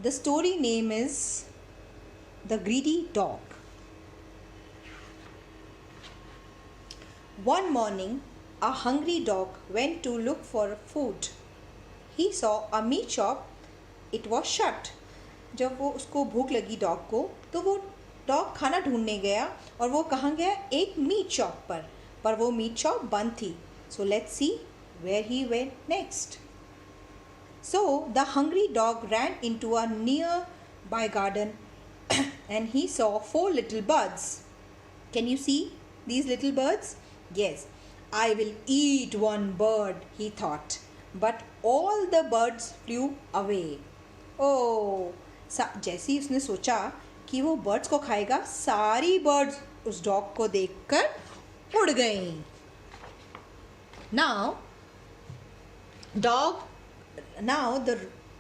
The story name is The Greedy Dog. One morning, a hungry dog went to look for food. He saw a meat shop. It was shut. जब वो उसको भूख लगी dog को, तो वो dog खाना ढूंढने गया और वो कहाँ गया? एक मीट शॉप पर वो मीट शॉप बंद थी. So let's see where he went next. So the hungry dog ran into a nearby garden and he saw 4 little birds. Can you see these little birds? Yes, I will eat one bird, he thought. But all the birds flew away. Oh, जैसे ही उसने सोचा कि वो birds को खाएगा, सारी birds उस dog को देखकर उड़ गईं. Now the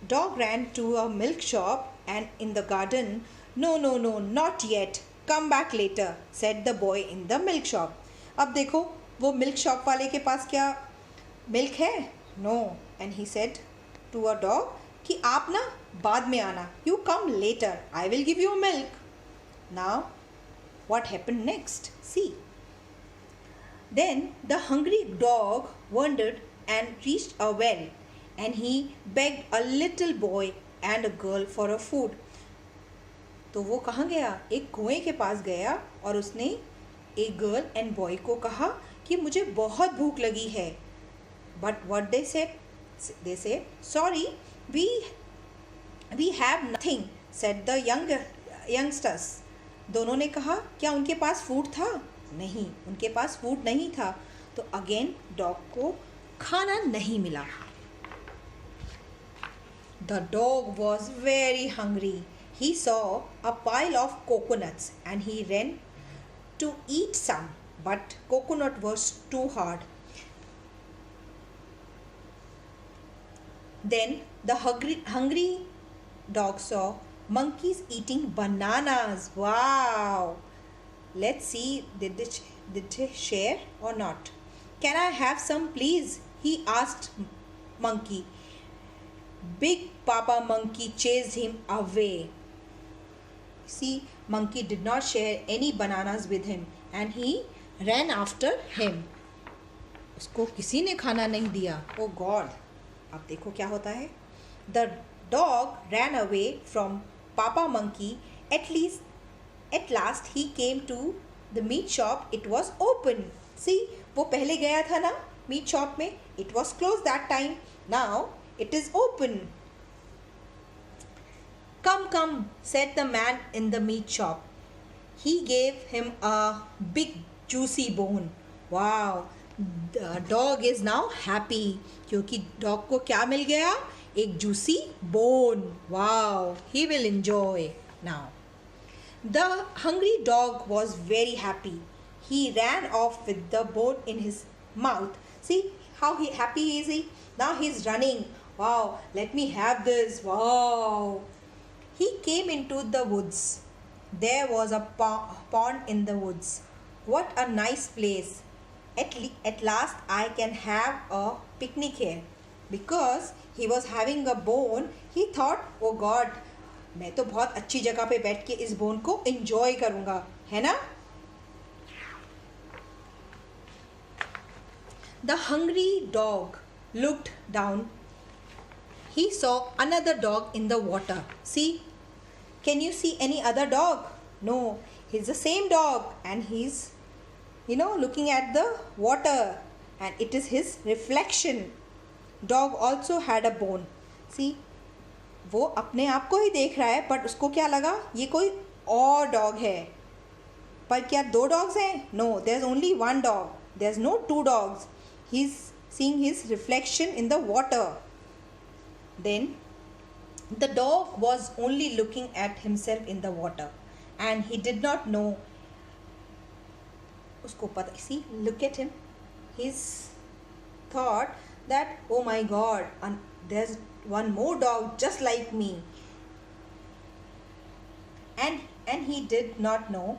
dog ran to a milk shop and in the garden. No, not yet. Come back later, said the boy in the milk shop. अब देखो वो मिल्क शॉप वाले के पास क्या मिल्क है? No. And he said to a dog कि आप ना बाद में आना. You come later. I will give you milk. Now what happened next? See. Then the hungry dog wandered and reached a well and he begged a little boy and a girl for a food. तो वो कहाँ गया? एक कुएं के पास गया और उसने एक गर्ल एंड बॉय को कहा कि मुझे बहुत भूख लगी है. But what they said? They said, sorry, we have nothing, said the youngsters. दोनों ने कहा क्या उनके पास फूड था? नहीं, उनके पास फूड नहीं था. तो अगेन डॉग को खाना नहीं मिला. The dog was very hungry. He saw a pile of coconuts and he ran to eat some, but coconut was too hard. Then the hungry dog saw monkeys eating bananas. Wow! Let's see, did they share or not? Can I have some, please? He asked monkey. Big Papa Monkey chased him away. See, monkey did not share any bananas with him and he ran after him. उसको किसी ने खाना नहीं दिया. Oh God! अब देखो क्या होता है. The dog ran away from Papa Monkey. At last he came to the meat shop. It was open. See, वो पहले गया था ना meat shop में. It was closed that time. Now it is open. Come, said the man in the meat shop. He gave him a big juicy bone. Wow, the dog is now happy क्योंकि dog को क्या मिल गया? एक juicy bone. Wow, he will enjoy now. The hungry dog was very happy. He ran off with the bone in his mouth. See how happy is he? Now he's running. Wow, let me have this. Wow. He came into the woods. There was a pond in the woods. What a nice place. At last I can have a picnic here. Because he was having a bone, he thought, oh God, मैं तो बहुत अच्छी जगह पे बैठ के इस bone को enjoy करूँगा, है ना? The hungry dog looked down. He saw another dog in the water. See? Can you see any other dog? No. He's the same dog and he's, looking at the water and it is his reflection. Dog also had a bone. See? वो अपने आप को ही देख रहा है but उसको क्या लगा? ये कोई और dog है. पर क्या 2 dogs हैं? No, there's only 1 dog. There's no 2 dogs. He's seeing his reflection in the water. Then the dog was only looking at himself in the water and he did not know. उसको पता, see, look at him. He's thought that, oh my God, and there's one more dog just like me. And he did not know.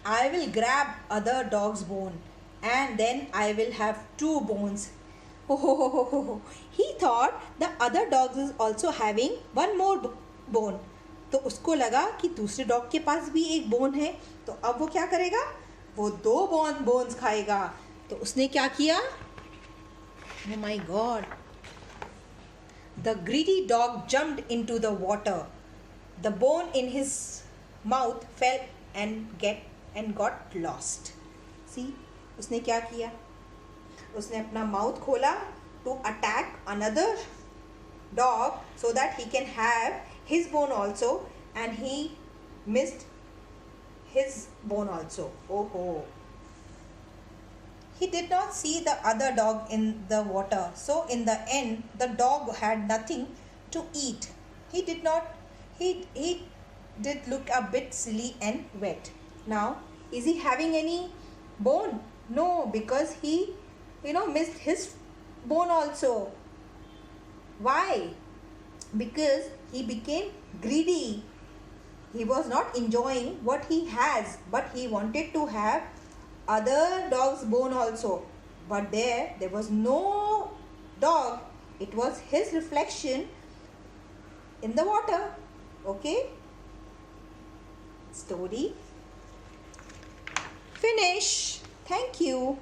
I will grab other dog's bone and then I will have 2 bones. Oh, he thought the other dogs is also having one more bone. तो उसको लगा कि दूसरे dog के पास भी एक bone है, तो अब वो क्या करेगा, वो 2 बोन्स खाएगा। तो उसने क्या किया, oh my god, the greedy dog jumped into the water. The bone in his mouth fell and got lost. See, उसने क्या किया, उसने अपना माउथ खोला to attack another dog so that he can have his bone also, and he missed his bone also. Oh ho. He did not see the other dog in the water, so in the end the dog had nothing to eat. He did look a bit silly and wet. Now, is he having any bone? No, because he missed his bone also. Why? Because he became greedy. He was not enjoying what he has, but he wanted to have other dog's bone also. But there was no dog. It was his reflection in the water. Okay? Story finish. Thank you.